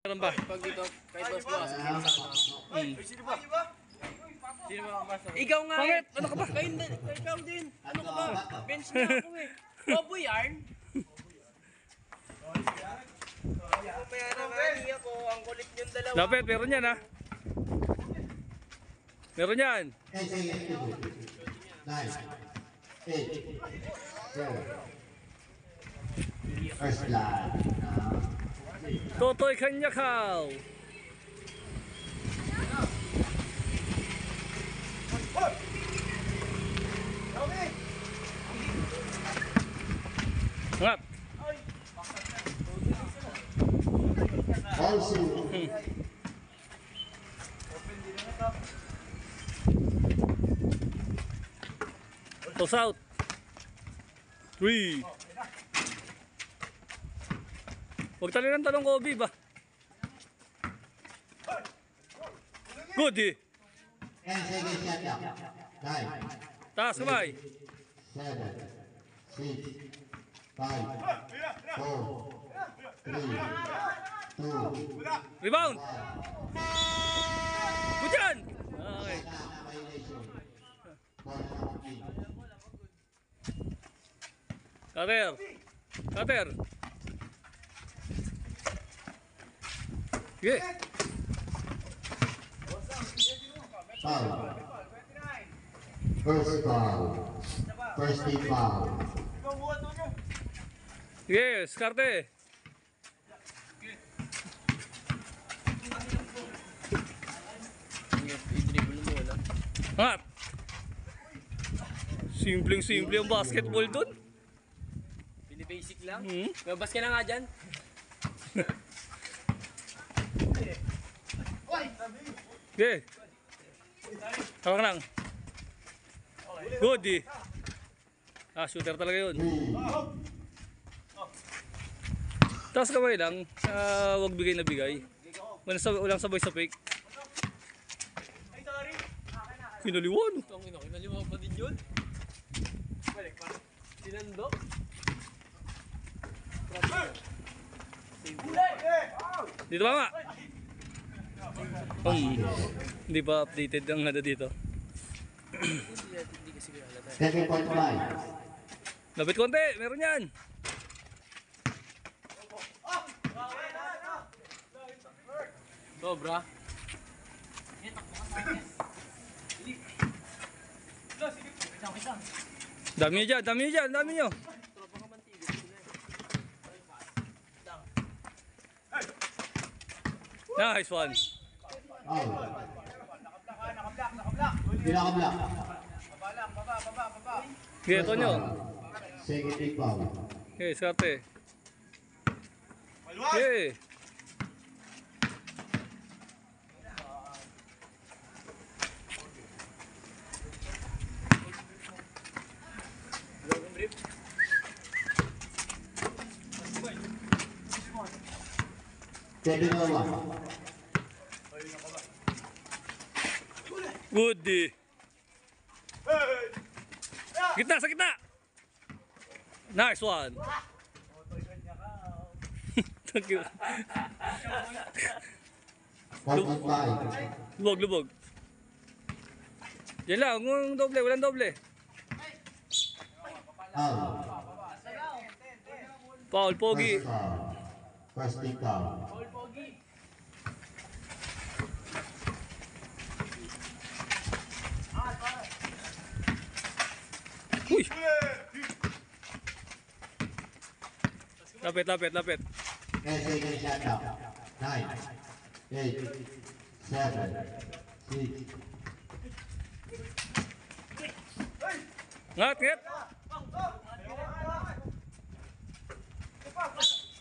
Meron ba? Pag dito, kahit boss boss, sino ba? Sino ba pumasok? Ikaw nga Pangit! eh. Ano ka ba? Ikaw din. Ano ka ba? Bench na ako eh. Bobo yarn. Kaya nakani ako, ang kulit niyong dalawa. Lapit, meron yan ha. Meron yan. 9, 8, 7. First blood. Totoy Kanyakaw. Ngap. Also. Toss out. 3. Huwag tali ng talong Kobe ba? Good eh. And second shot down. 9, Taas kamay. 7, 6, 5, 4, 3, 2, Rebound. Good yan. Okay. Cutter. Cutter. Okay. foul. First foul. First team foul. Yes, Karte. I-dribble mo wala. Ngap. Simpleng-simple ang basketball dun. Bini-basic lang. Hmm? Mabas ka na nga dyan. Okay. Tawag lang. Good eh. Shooter talaga yun. Taas kamay lang. Huwag bigay na bigay. Walang sabay sa fake. Kinaliwan. Kinaliwa pa din yun. Balik pa. Sinando. Dito ba nga? Hindi pa updated ang nada dito. Hindi kasi halata. 7.5. Lapit konti, meron yan. Sobra. Dami nyo dyan, dami nyo dyan, dami nyo. Nice one. Foul. Pinaka-block. Okay, ito nyo. Second team foul. Okay, skarte. Okay. Seven or one. Good eh. Gitna, sa gitna. Nice one. Thank you. 1.5. Lubog, lubog. Yan lang, walang doble, walang doble. Foul. Foul, pogi. First foul. First team foul. Uy! Lapit, lapit, lapit. And second shot down. 9, 8, 7, 6. Ngat, ngat.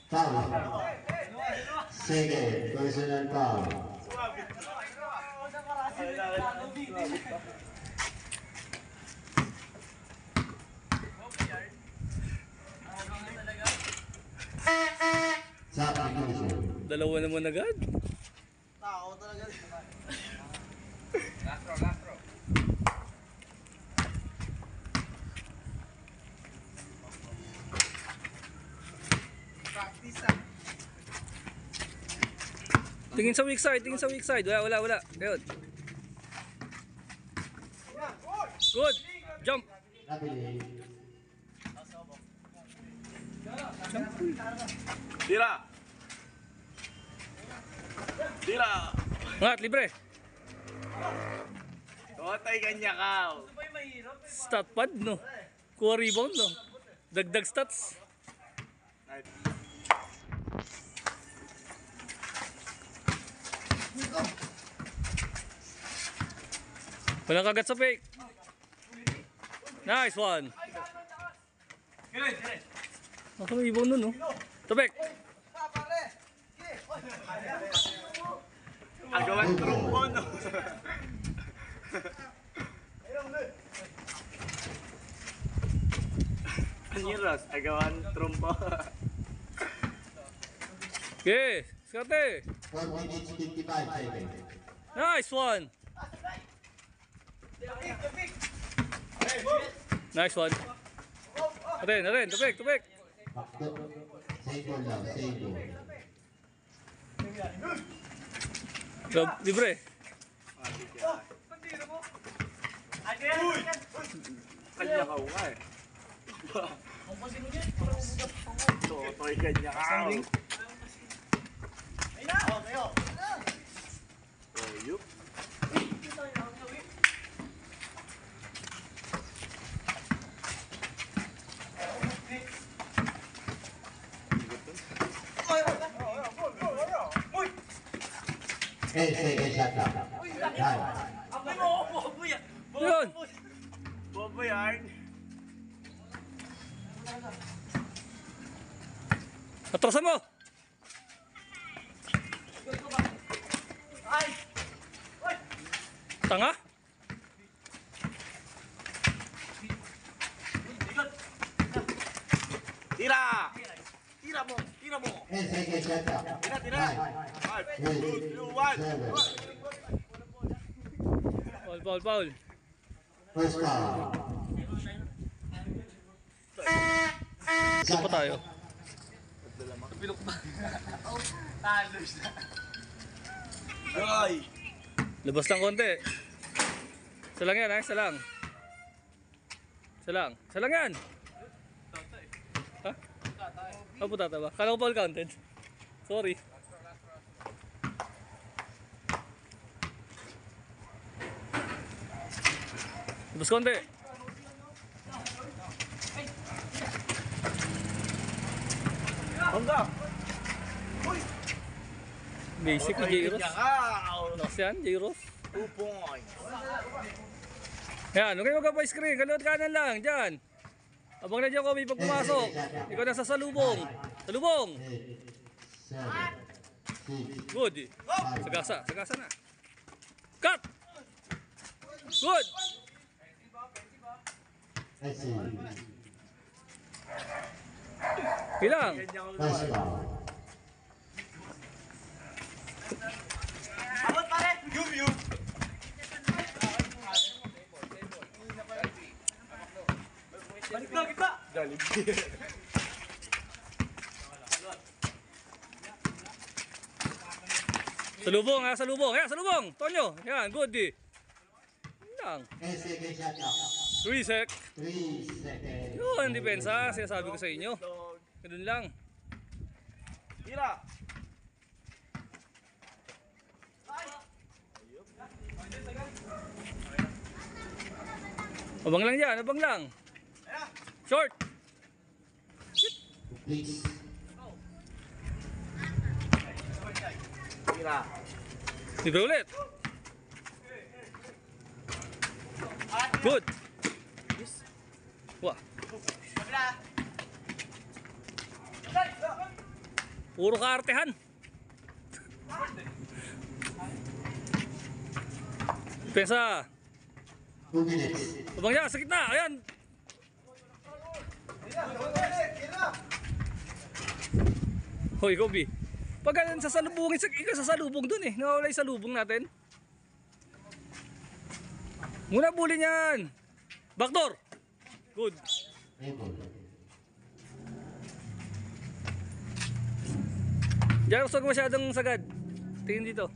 Foul. Second personal foul. Substitution. Dalawa naman agad. Tao talaga. Practice ah. Tingin sa weak side, tingin sa weak side. Wala. Ayun. Good. Jump. Nabili. Tira! Tira! Ngat, libre. Otay kanya ka. Stat pad, no? Kuha rebound, no? Dagdag stats. Walang kagat sa fake. Nice one. Ako may ibon nun, no? Topek. Agawan trombon. Aniros, agawan trombo. Okay, skate. 4 minutes 55 seconds. Nice one. Nice one. Natin, tupik. Bakto. Save ball lang, save ball. Libre. Kanya ka nga eh. Totoy kanya ka. Ayup. Second shot lang. Dahil. Yun. Bobo yan. Atrasan mo. Tanga. Tira! Tira mo! Second shot lang. Tira! 5, 2, 1. Foul. First foul. Ito pa tayo. Ay! Labas lang konti. Isa lang yan, ha? Isa lang yan. Ha? Ah, putata ba? Kala ko foul counted. Sorry. Labas konti. Hangga! Basic ni Jairos. Wow! Lakas yan, Jairos. 2 points. Yan, huwag kayo magpa-screen. Kaliwat kanan lang, dyan. Abang na dyan ko, may pag pumasok. Ikaw nasa salubong. Salubong. 7, 6, Good. Sagasa na. Cut! Good! let's see. Bilang. First foul. Salubong, ha? Salubong. Yan, salubong. Tonyo. Yan, good. Yan. Second shot lang. 3 sec. 3 seconds. Yun, depensa. Sinasabi ko sa inyo. Ganun lang. Tira! Abang lang yan, abang lang. Short. Please. Tira! Libre ulit. Good. Wah. Puro kaartehan. Pensa. 2 minutes. Abang niya, sa gitna. Ayan. Hoy, Kobe. Pag ganun sa salubungin, ikaw sa salubong dun eh. Nawawala yung salubong natin. Muna bulin yan. Backdoor. Good. Diyan, gusto ko masyadong sagad. tingin dito.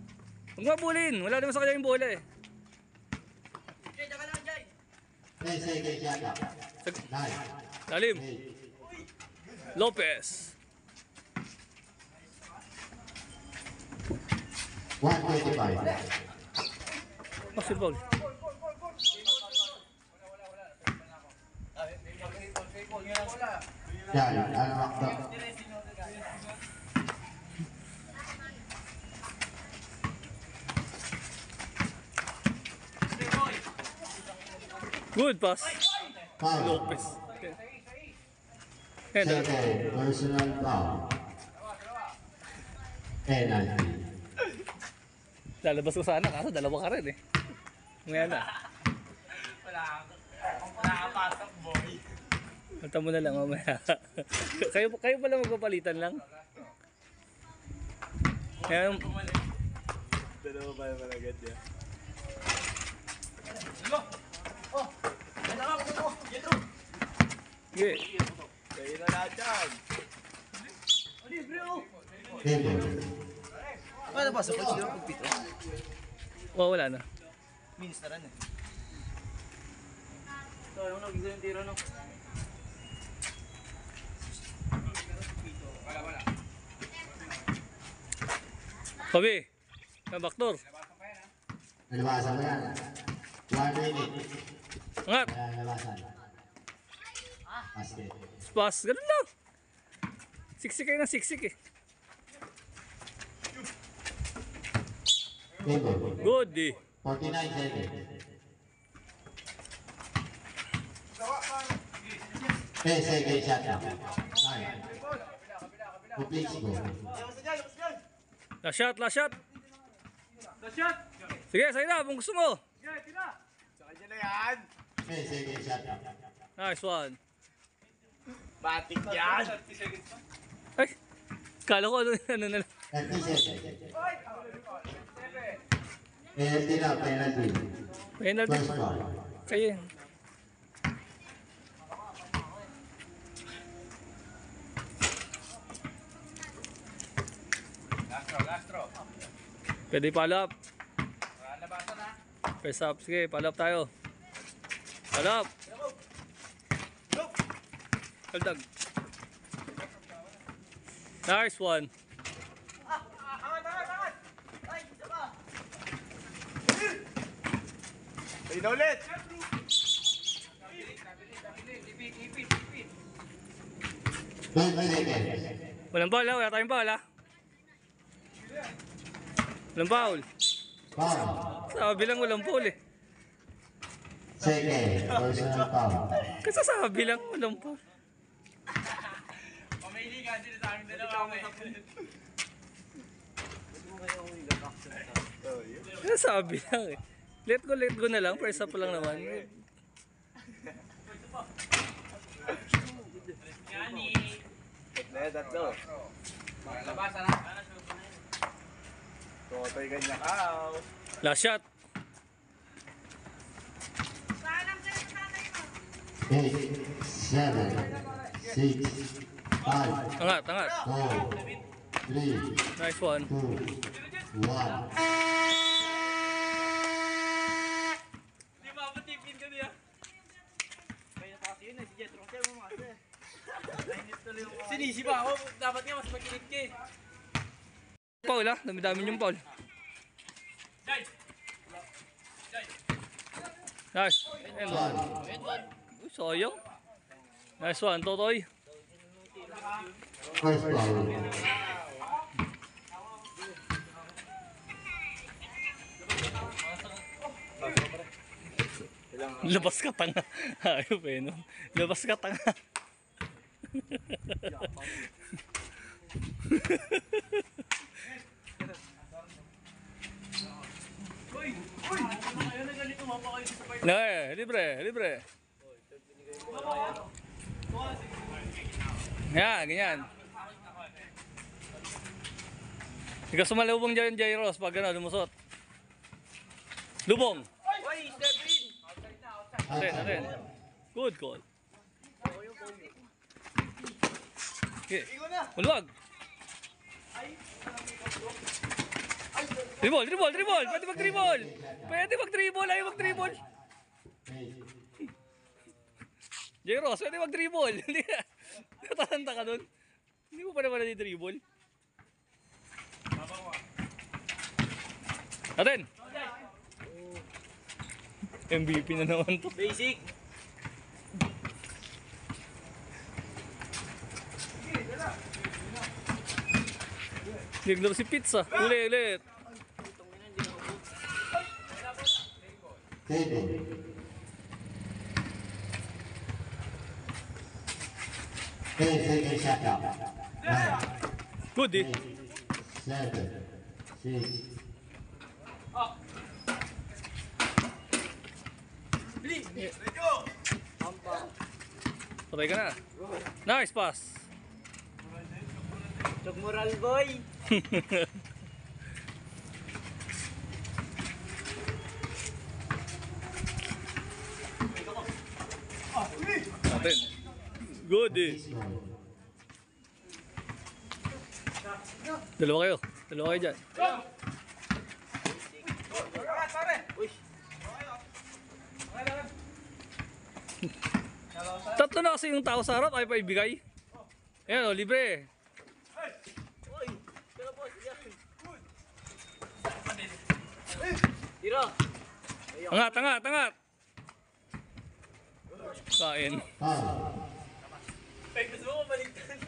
Huwag mabulin. Wala naman sa kanya yung bola eh. Ten seconds shot clock. Nine. Lalim. Eight. Lopez. 125. Basketball. Yan, alamak daw. Good pass. Foul. Lopez. And Second, personal foul. Penalty. lalabas ko sana kaso dalawa ka rin eh. Ngayon na. Nakapasok, boy. Mata mo na lang mamaya. kayo pala magpapalitan lang. Kaya Dalawa pa naman agad niya. sige. Kaya na lahat yan. Table. Ano ba? Sa coach, di ba pagpito? Oh, wala na. Minus na rin eh. So, yung nag-isa yung tiro, no? Pabi. Backdoor. Nalabasan mo yan. 1 minute. Angat. Kaya nalabasan. Basket. Pass. Ganun lang. Siksik kayo ng siksik eh. Table. Good eh. 49 seconds. 10 seconds shot clock. Nine. Complete score. Last shot, last shot. Sige, sa'yo na kung gusto mo. Sa kanya na yan. 10 seconds shot clock. Nice one. Batik yan. Ay, kala ko ano na lang. 30 seconds. Penalty na, penalty. Penalty. First foul. Kayo. Pwede follow up. Press up. Sige, follow up tayo. Follow up. Kaldag. Nice one. Ayun na ulit. 20 seconds. Walang ball ha? Wala tayong ball ha? Walang foul. Foul. Sabi lang walang ball eh. Second, personal foul. Kasi sabi lang walang ball. Pamili ka din sa amin dalawa. Kasi sabi lang eh. Let go na lang. First up lang naman. Tatlo. Labasan na. Totoy kanya ka. Last shot. 8, 7, 6, 5, Angat, angat. 4, 3, Nice one. 2, 1. Di ba matipin ka niya? Kaya na kasi yun eh. Si Jetro. Kaya mo mga sinisi ba ako? Dapat nga mas makinig ka eh. Paul ha? Dami-dami yung Paul. Nice. And one. Uy, sayang. Nice one, Totoy. First foul. Labas ka tanga. Ayop eh, no? Labas ka tanga. No, libre, libre. Yan, ganyan. Ikaw sumalubong dyan, Jairos, pag ano, lumusot. Lubong. Uy, Stephen! Atin. Good call. Okay. Maluwag. Dribble, dribble, dribble. Pwede mag-dribble. Pwede mag-dribble. Ayaw mag-dribble. J-Ross, pwede mag-dribble. Hindi ka. Natalanta ka dun. Hindi mo pa naman na-dribble. Atin. MVP na naman to. Basic. Naglaro si Pizza. Uli ulit. 10 seconds shot clock. 9, Good eh. 7, 6, Patay ka na. Nice pass. Chog moral boy. Atin. Good eh. Dalawa kayo. Dalawa kayo dyan. Tatlo na kasi yung tao sa harap ay pa ibigay. Ayan o, libre. Tira. Angat, angat, angat. Kain. foul. Gusto mo baliktad.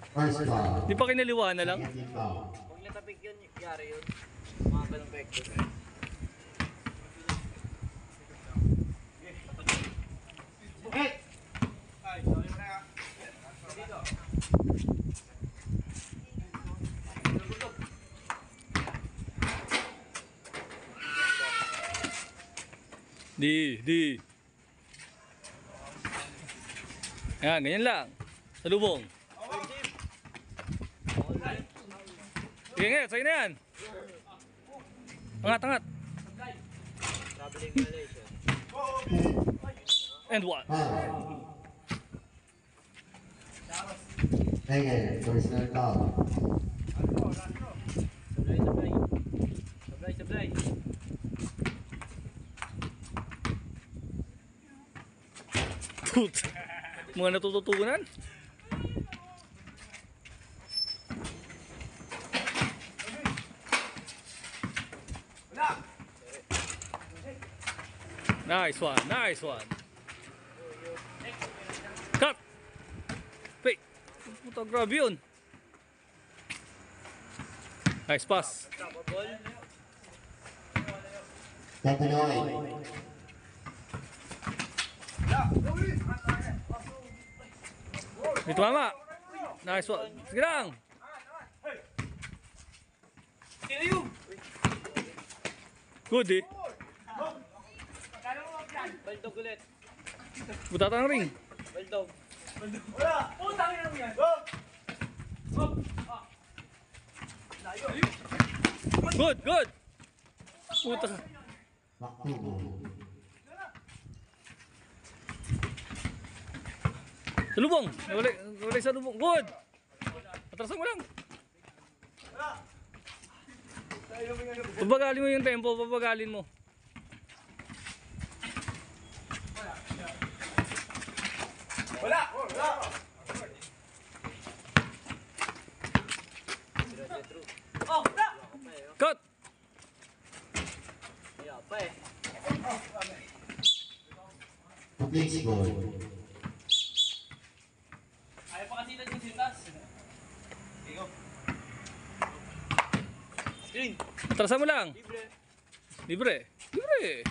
First foul. Di pa kinaliwa na lang. Negative foul. Huwag natapik yun, yari yun. Mga ganong vector. Di. Ayan, ganyan lang. Salubong. Sige nga, sa'yo na yan. Angat, angat. Traveling violation. And one. Foul. Again, personal foul. Sablay. Sablay. Put. Mga natututunan. Nice one, nice one. Cut! Wait, puta, grabe yun. Nice pass. Tapable. Tatanoy. May tumama. Nice one. Sige lang. Good eh. Baldog ulit. Butata ng ring. Baldog. Good, good. Puta. Maktubo. Salubong. Nawala sa lubong. Good. Atrasan mo lang. Pabagalin mo yung tempo. Pabagalin mo. Cut. Kaya pa eh. Complete score. Ayaw pa kasi yung sintas. Screen. Atrasan mo lang. Libre. Libre. Libre.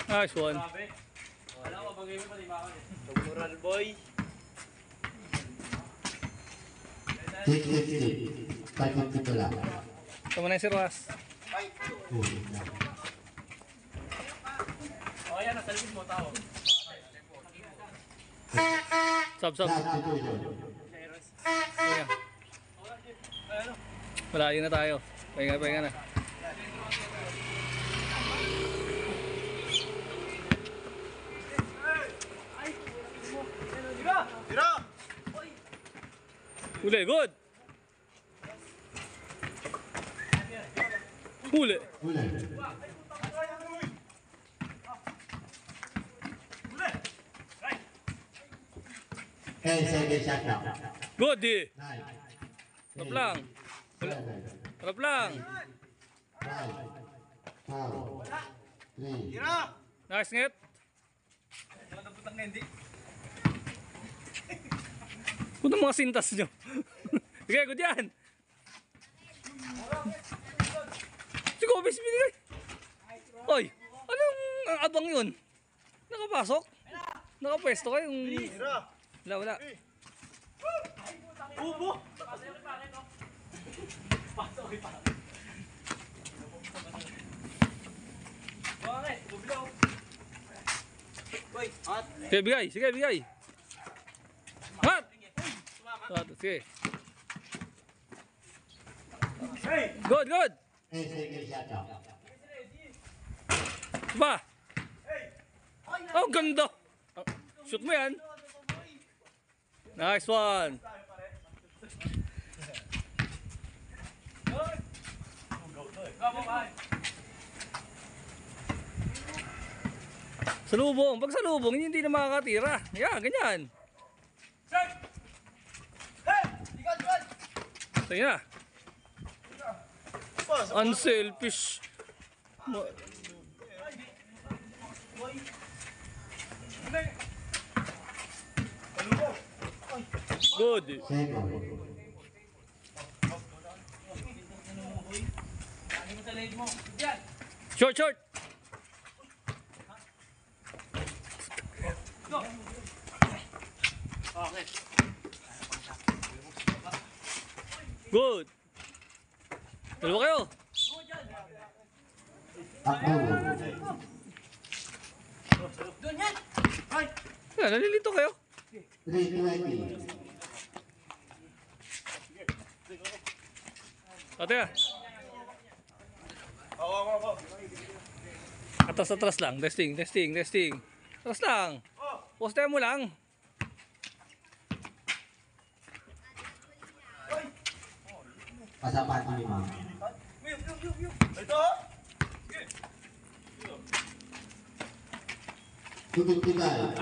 Nice one. Grabe. Wala ko, bagay mo pati bakal eh. Chog moral boy. 650. 550 pala. Tama na yung si Roas. O yan, nasa likod mo tao. Sub, sub. Substitution. Ayan. Malayo na tayo. Pahinga na. Uli, good. Huli. Huli. 10 seconds shot clock. Good eh. 9. Harap lang. 7. Harap lang. 5. 4. 3. Nice net. Puto mga sintas nyo. Sige, good yan. Si Gomez binigay. Oy, anong abang yun? Nakapasok? Nakapwesto kayo? Wala. Sige, bigay. Sige, bigay. Hat! Sige. Good, good. 10 seconds shot clock. Ba? Oh, ganda. Shoot mo yan. Nice one. Salubong. Pag salubong, hindi na makakatira. Yan, ganyan. Sige na. Unselfish. Good. Second. Short, short. Good. Dalawa kayo. Takbo. Yan, nalilito kayo. 3:20. Ate ah. Atras lang. Testing. Atras lang. Poste mo lang. Pasapat 5. Tutup tinggal.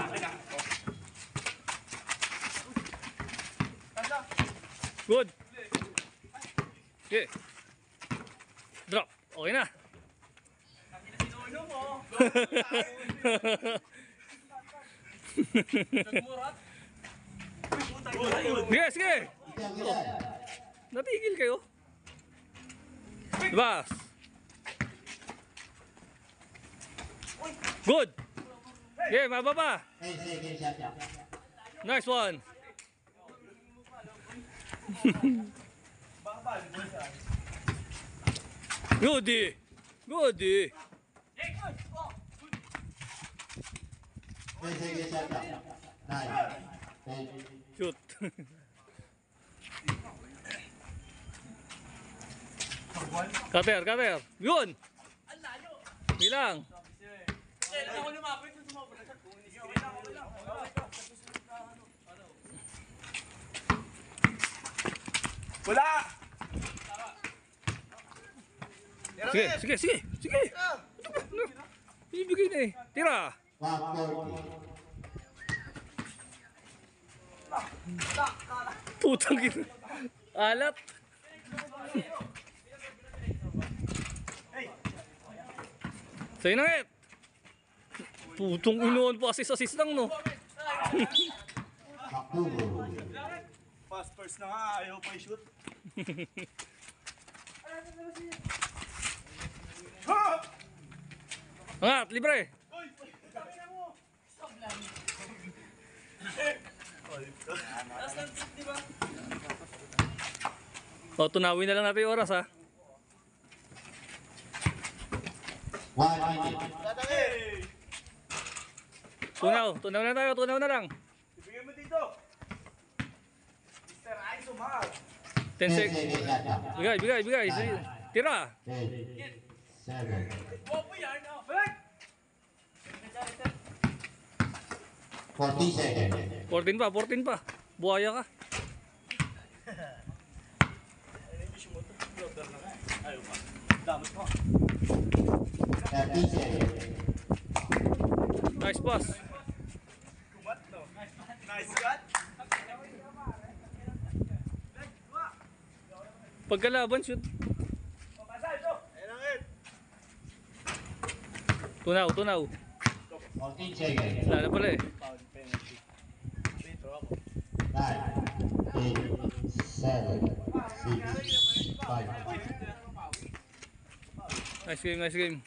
Good. Okay. Drop. Okay na. Sige, sige. Natigil kayo. Diba? Good. Okay, mababa. 10 seconds shot clock. Nice one. Goody. Goody. 10 seconds shot clock. 9. 10. Shoot. Cutter. Yun. Bilang. Wala! Sige. Ibigay na eh. Tira. 140. Putang ina. Alat. Sa'yo na ngit. Putong inuon pa assist lang no. Takbo. Fast first na nga, ayaw pa i-shoot. Angat, libre. O, tunawin na lang natin yung oras ha. 1 minute. Tunaw na tayo, tunaw na lang. Ibigay mo dito. Mr. Ay, sumahal. 10 10 sec. seconds shot clock. Bigay. Tira. 10. 7. 40 seconds. 14 pa. Buhaya ka. 30 seconds. Nice pass. Pagkalaban, shoot. Tunaw, tunaw. 14 seconds. Wala na pala eh. 9, 8, 7, 6, 5. Nice game, nice game.